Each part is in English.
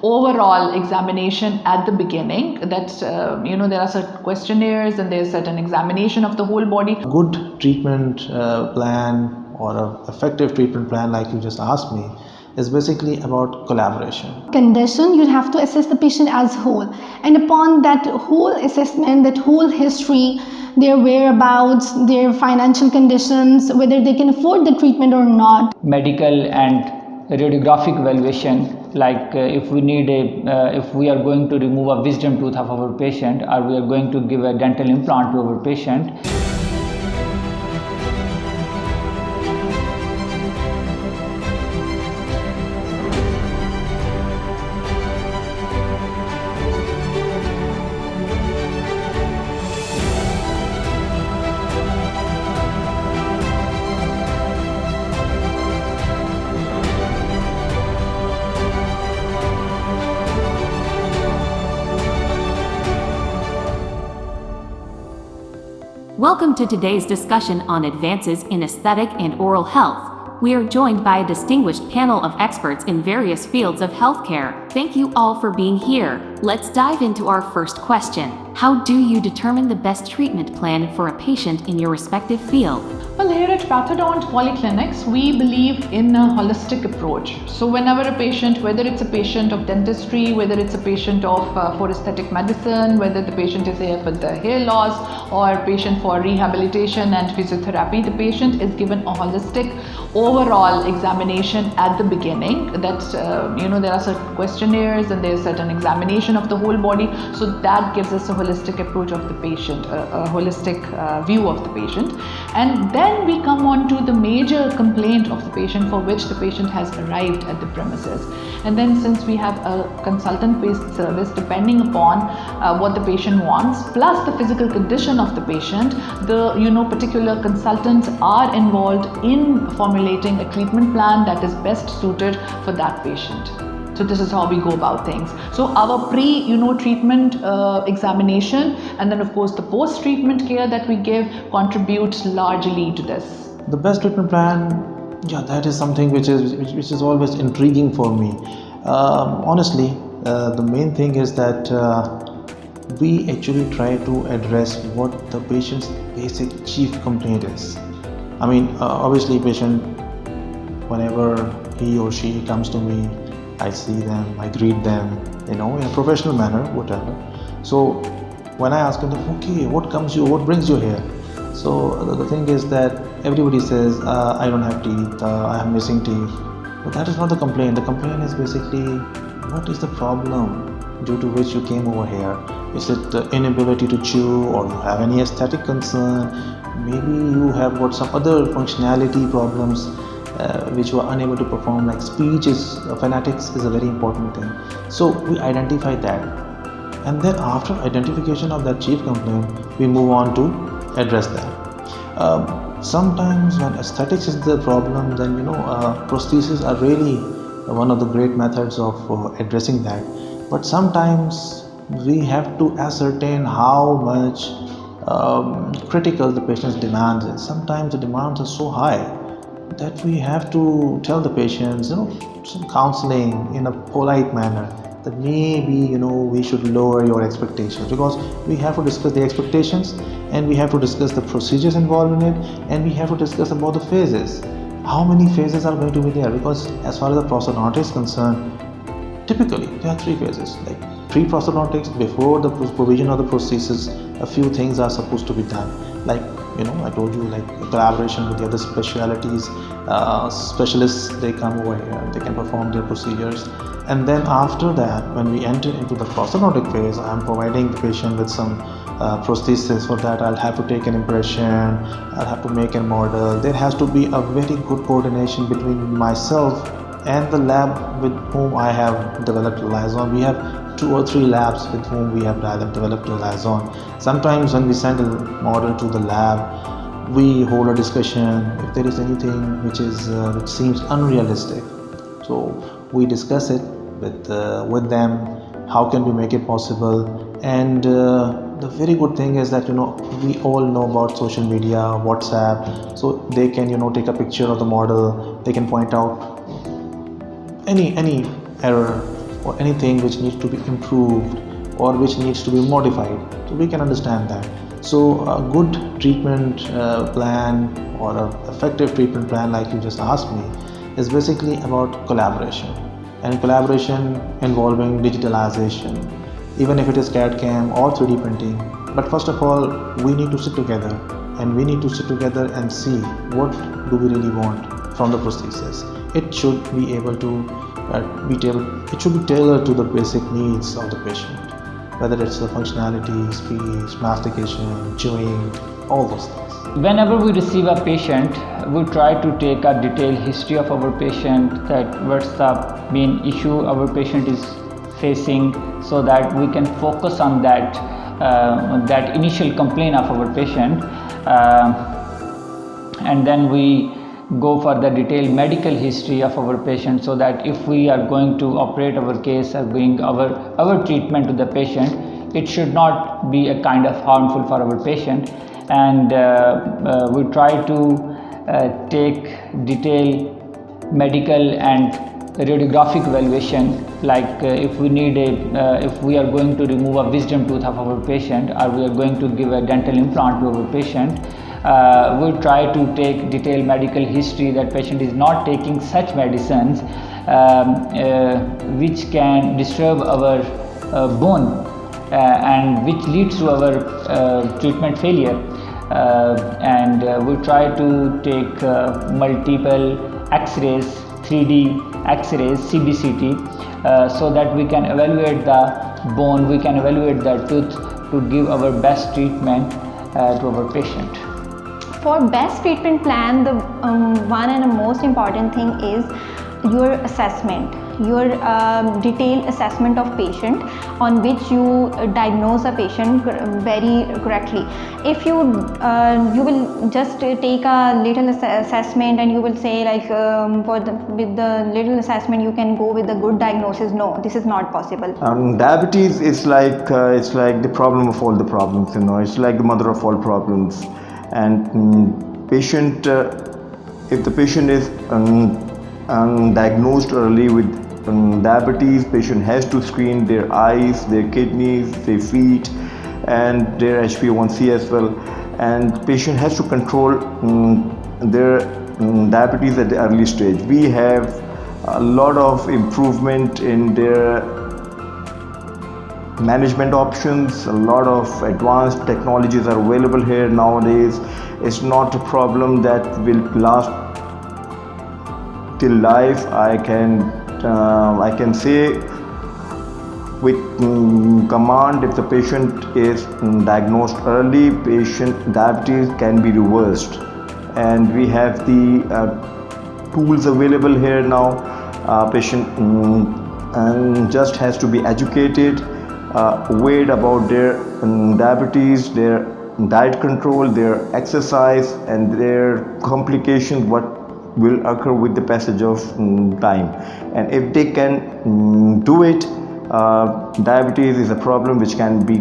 overall examination at the beginning. That's there are certain questionnaires and there's certain examination of the whole body. Good treatment plan or an effective treatment plan, like you just asked me, is basically about collaboration. Condition, you have to assess the patient as whole, and upon that whole assessment, that whole history, their whereabouts, their financial conditions, whether they can afford the treatment or not. Medical and radiographic evaluation, like if we are going to remove a wisdom tooth of our patient, or we are going to give a dental implant to our patient. Welcome to today's discussion on advances in aesthetic and oral health. We are joined by a distinguished panel of experts in various fields of healthcare. Thank you all for being here. Let's dive into our first question. How do you determine the best treatment plan for a patient in your respective field? Well, here at Pathodont Polyclinics, we believe in a holistic approach. So whenever a patient, whether it's a patient of dentistry, whether it's a patient for aesthetic medicine, whether the patient is here for the hair loss or a patient for rehabilitation and physiotherapy, the patient is given a holistic overall examination at the beginning. That's, there are certain questionnaires and there's certain examination of the whole body. So that gives us a holistic approach of the patient, a holistic view of the patient. And then we come on to the major complaint of the patient for which the patient has arrived at the premises. And then since we have a consultant-based service, depending upon what the patient wants, plus the physical condition of the patient, the particular consultants are involved in formulating a treatment plan that is best suited for that patient. So this is how we go about things. So our treatment examination, and then of course the post-treatment care that we give contributes largely to this. The best treatment plan, that is something which is always intriguing for me. Honestly, the main thing is that we actually try to address what the patient's basic chief complaint is. I mean, obviously patient, whenever he or she comes to me, I see them, I greet them, in a professional manner, whatever. So when I ask them, okay, what brings you here? So the thing is that everybody says, I don't have teeth, I have missing teeth. But that is not the complaint. The complaint is basically, what is the problem due to which you came over here? Is it the inability to chew, or you have any aesthetic concern? Maybe you have got some other functionality problems which you are unable to perform, like phonetics is a very important thing. So we identify that, and then after identification of that chief complaint, we move on to address that. Sometimes when aesthetics is the problem, then prosthesis are really one of the great methods of addressing that. But sometimes we have to ascertain how much critical the patient's demand is. Sometimes the demands are so high that we have to tell the patients, some counseling in a polite manner, that maybe we should lower your expectations, because we have to discuss the expectations, and we have to discuss the procedures involved in it, and we have to discuss about the phases. How many phases are going to be there? Because as far as the prosthodontist is concerned, typically there are 3 phases, like pre-prosthodontics. Before the provision of the prosthesis, a few things are supposed to be done, like I told you, like collaboration with the other specialties, specialists, they come over here, they can perform their procedures. And then after that, when we enter into the prosthodontic phase, I am providing the patient with some prosthesis. For that, I'll have to take an impression, I'll have to make a model. There has to be a very good coordination between myself and the lab with whom I have developed the liaison. We have 2 or 3 labs with whom we have developed a liaison. Sometimes when we send a model to the lab, we hold a discussion if there is anything which seems unrealistic. So we discuss it with them. How can we make it possible? And the very good thing is that we all know about social media, WhatsApp, so they can take a picture of the model. They can point out any error or anything which needs to be improved or which needs to be modified. So we can understand that. So a good treatment plan or an effective treatment plan, like you just asked me, is basically about collaboration, and collaboration involving digitalization, even if it is CAD/CAM or 3D printing. But first of all, we need to sit together, and we need to sit together and see what do we really want from the prosthesis. It should be able to it should be tailored to the basic needs of the patient, whether it's the functionality, speech, mastication, chewing, all those things. Whenever we receive a patient, we try to take a detailed history of our patient, that what's the main issue our patient is facing, so that we can focus on that initial complaint of our patient, and then we go for the detailed medical history of our patient, so that if we are going to operate our case or bring our treatment to the patient, it should not be a kind of harmful for our patient. And we try to take detailed medical and radiographic evaluation, like if we are going to remove a wisdom tooth of our patient, or we are going to give a dental implant to our patient, we try to take detailed medical history, that patient is not taking such medicines which can disturb our bone and which leads to our treatment failure. And we try to take multiple x-rays, 3D x-rays, CBCT, so that we can evaluate the bone, we can evaluate the tooth to give our best treatment to our patient. For best treatment plan, the one and the most important thing is your assessment, your detailed assessment of patient, on which you diagnose a patient very correctly. If you will just take a little assessment and you will say like with the little assessment you can go with the good diagnosis, no, this is not possible. Diabetes is like it's like the problem of all the problems, you know. It's like the mother of all problems. And patient, if the patient is diagnosed early with diabetes, patient has to screen their eyes, their kidneys, their feet, and their HbA1c as well. And patient has to control their diabetes at the early stage. We have a lot of improvement in their management options. A lot of advanced technologies are available here nowadays. It's not a problem that will last till life. I can say with command, if the patient is diagnosed early, patient diabetes can be reversed, and we have the tools available here now. Patient just has to be educated, weighed about their diabetes, their diet control, their exercise, and their complications, what will occur with the passage of time. And if they can do it, diabetes is a problem which can be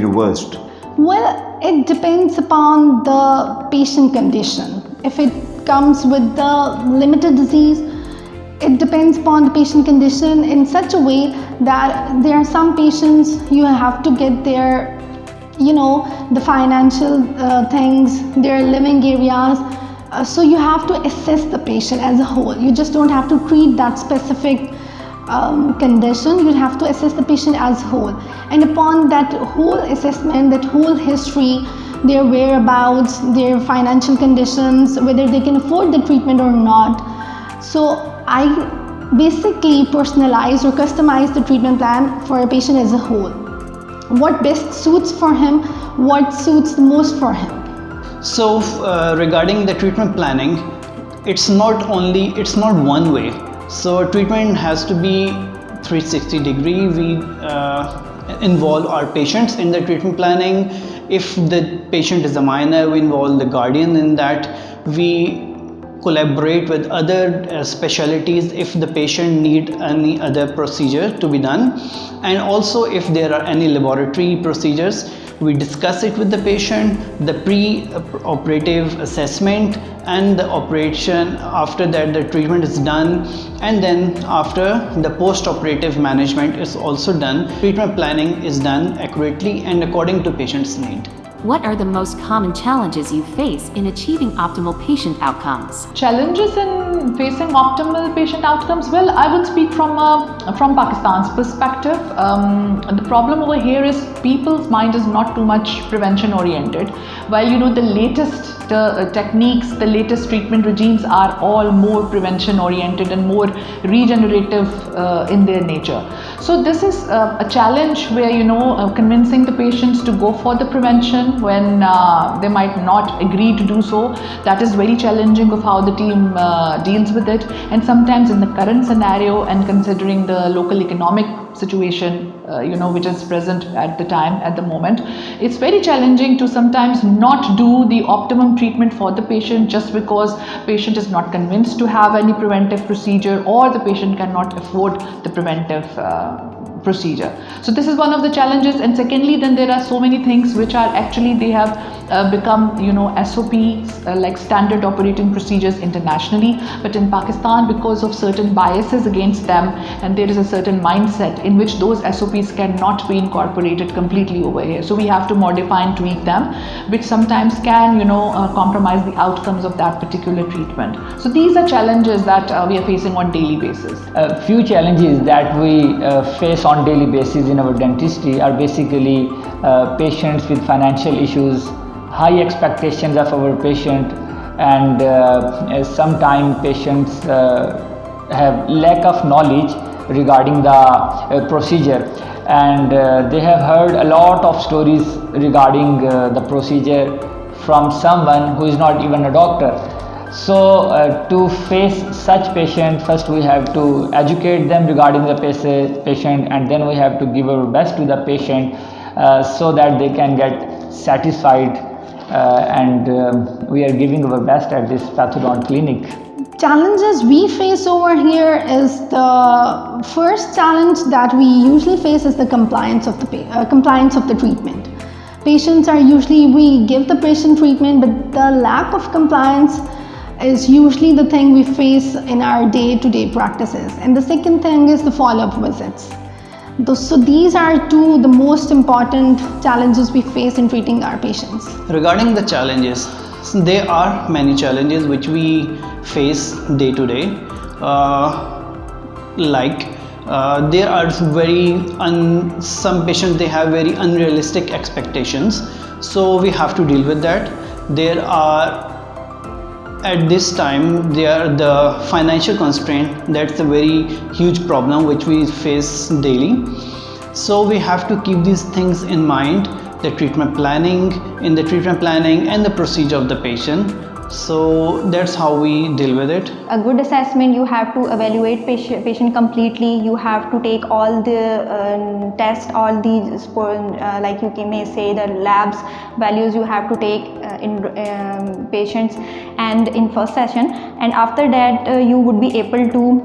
reversed. Well, it depends upon the patient condition. If it comes with the limited disease, it depends upon the patient condition in such a way that there are some patients you have to get their, the financial things, their living areas. So you have to assess the patient as a whole. You just don't have to treat that specific condition. You have to assess the patient as whole. And upon that whole assessment, that whole history, their whereabouts, their financial conditions, whether they can afford the treatment or not. So I basically personalize or customize the treatment plan for a patient as a whole. What best suits for him, what suits the most for him. So regarding the treatment planning, it's not one way. So treatment has to be 360 degree. We involve our patients in the treatment planning. If the patient is a minor, we involve the guardian in that. We collaborate with other specialties if the patient need any other procedure to be done, and also if there are any laboratory procedures, we discuss it with the patient, the pre-operative assessment and the operation. After that, the treatment is done, and then after, the post-operative management is also done. Treatment planning is done accurately and according to patient's need. What are the most common challenges you face in achieving optimal patient outcomes? Challenges in facing optimal patient outcomes? Well, I would speak from Pakistan's perspective. The problem over here is people's mind is not too much prevention oriented. While the latest techniques, the latest treatment regimes are all more prevention oriented and more regenerative in their nature. So this is a challenge where convincing the patients to go for the prevention when they might not agree to do so. That is very challenging of how the team deals with it. And sometimes in the current scenario and considering the local economic situation which is present at the moment, it's very challenging to sometimes not do the optimum treatment for the patient just because patient is not convinced to have any preventive procedure, or the patient cannot afford the preventive procedure. So this is one of the challenges. And secondly, then there are so many things which are actually, they have become SOPs, like standard operating procedures internationally, but in Pakistan, because of certain biases against them, and there is a certain mindset in which those SOPs cannot be incorporated completely over here. So we have to modify and tweak them, which sometimes can compromise the outcomes of that particular treatment. So these are challenges that we are facing on daily basis. A few challenges that we face on daily basis in our dentistry are basically patients with financial issues, high expectations of our patient, and sometimes patients have lack of knowledge regarding the procedure, and they have heard a lot of stories regarding the procedure from someone who is not even a doctor. So to face such patient, first we have to educate them regarding the patient, and then we have to give our best to the patient so that they can get satisfied, and we are giving our best at this Pathodont clinic. Challenges we face over here is the first challenge that we usually face is the compliance of the treatment. Patients are usually, we give the patient treatment, but the lack of compliance is usually the thing we face in our day-to-day practices. And the second thing is the follow-up visits. So these are two the most important challenges we face in treating our patients. Regarding the challenges, there are many challenges which we face day to day. There are some patients, they have very unrealistic expectations, so we have to deal with that. There are, at this time, the financial constraint, that's a very huge problem which we face daily. So we have to keep these things in mind, the treatment planning and the procedure of the patient. So that's how we deal with it. A good assessment, you have to evaluate patient completely. You have to take all the tests, all the like you may say the labs values you have to take in patients and in first session, and after that you would be able to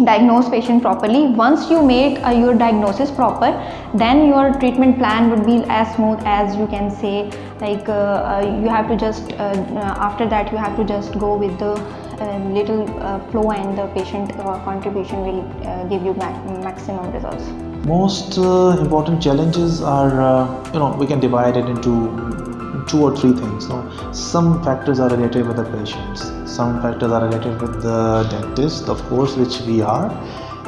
diagnose patient properly. Once you make your diagnosis proper, then your treatment plan would be as smooth as you can say. Like you have to just after that you have to just go with the little flow, and the patient contribution will give you maximum results. Most important challenges are, we can divide it into 2 or 3 things. Some factors are related with the patients, some factors are related with the dentist, of course, which we are,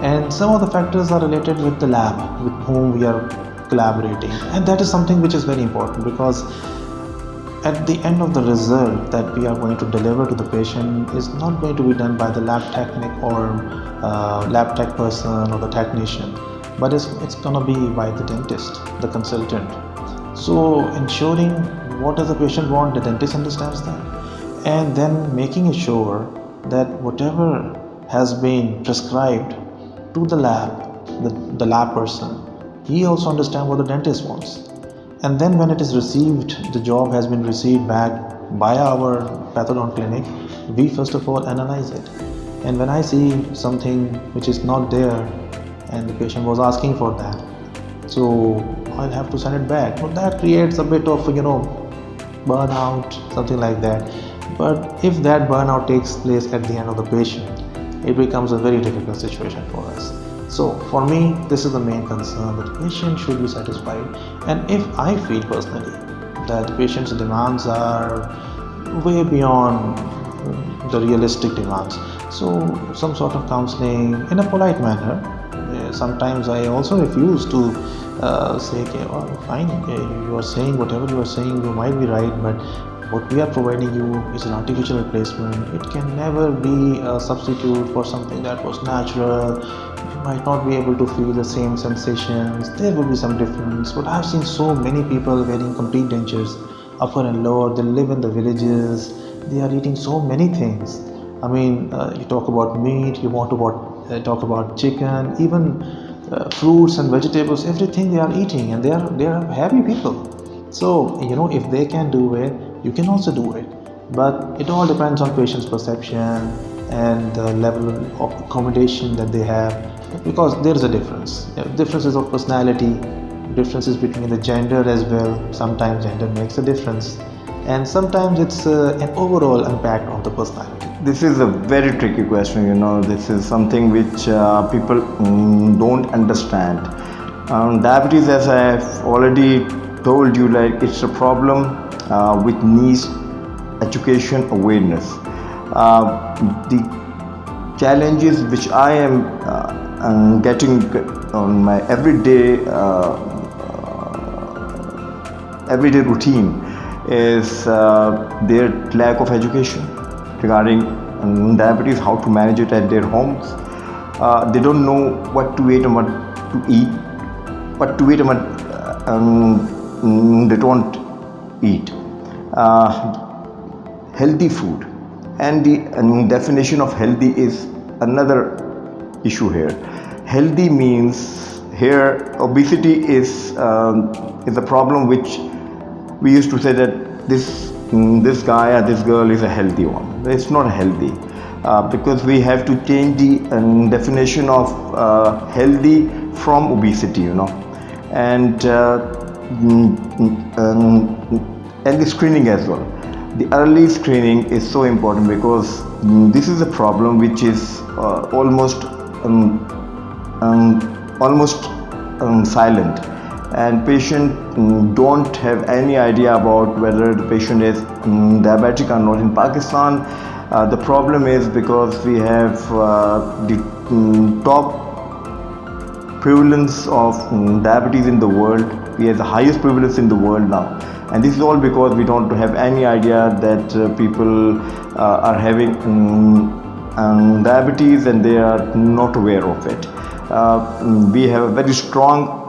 and some of the factors are related with the lab with whom we are collaborating. And that is something which is very important, because at the end of the result that we are going to deliver to the patient is not going to be done by the lab technic or lab tech person or the technician, but it's going to be by the dentist, the consultant. So ensuring what does the patient want, the dentist understands that, and then making sure that whatever has been prescribed to the lab, the lab person, he also understands what the dentist wants. And then when it is received, the job has been received back by our Pathodont clinic, we first of all analyze it. And when I see something which is not there and the patient was asking for that, so I'll have to send it back. But that creates a bit of burnout, something like that. But if that burnout takes place at the end of the patient, it becomes a very difficult situation for us. So for me, this is the main concern, that the patient should be satisfied. And if I feel personally that the patient's demands are way beyond the realistic demands, so some sort of counseling in a polite manner. Sometimes I also refuse to say, okay, oh, fine, you are saying whatever you are saying, you might be right, but what we are providing you is an artificial replacement. It can never be a substitute for something that was natural. You might not be able to feel the same sensations. There will be some difference. But I've seen so many people wearing complete dentures, upper and lower. They live in the villages. They are eating so many things. I mean, you talk about meat, you want to talk about chicken, even fruits and vegetables, everything they are eating, and they are happy people. So, if they can do it, you can also do it. But it all depends on patient's perception and the level of accommodation that they have, because there is a difference. Differences of personality, differences between the gender as well. Sometimes gender makes a difference, and sometimes it's an overall impact on the personality. This is a very tricky question, this is something which people don't understand. Diabetes, as I've already told you, like, it's a problem which needs education awareness. The challenges which I am getting on my everyday routine is their lack of education regarding diabetes, how to manage it at their homes. They don't know what to eat and what to eat, what to eat and what they don't eat. Healthy food, and the definition of healthy is another issue here. Healthy means, here obesity is a problem which we used to say that this guy or this girl is a healthy one. It's not healthy, because we have to change the definition of healthy from obesity, and the screening as well. The early screening is so important, because this is a problem which is almost silent, and patient don't have any idea about whether the patient is diabetic or not. In Pakistan, the problem is because we have the top prevalence of diabetes in the world. We have the highest prevalence in the world now, and this is all because we don't have any idea that people are having diabetes, and they are not aware of it. We have a very strong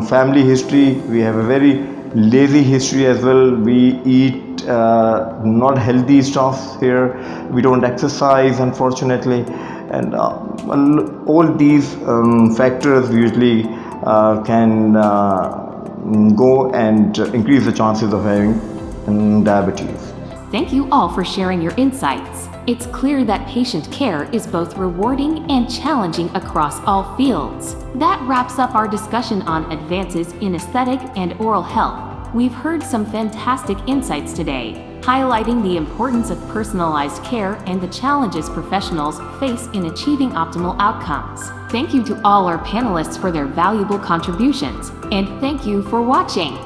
family history. We have a very lazy history as well. We eat not healthy stuff here. We don't exercise, unfortunately, and all these factors usually can go and increase the chances of having diabetes. Thank you all for sharing your insights. It's clear that patient care is both rewarding and challenging across all fields. That wraps up our discussion on advances in aesthetic and oral health. We've heard some fantastic insights today, highlighting the importance of personalized care and the challenges professionals face in achieving optimal outcomes. Thank you to all our panelists for their valuable contributions, and thank you for watching.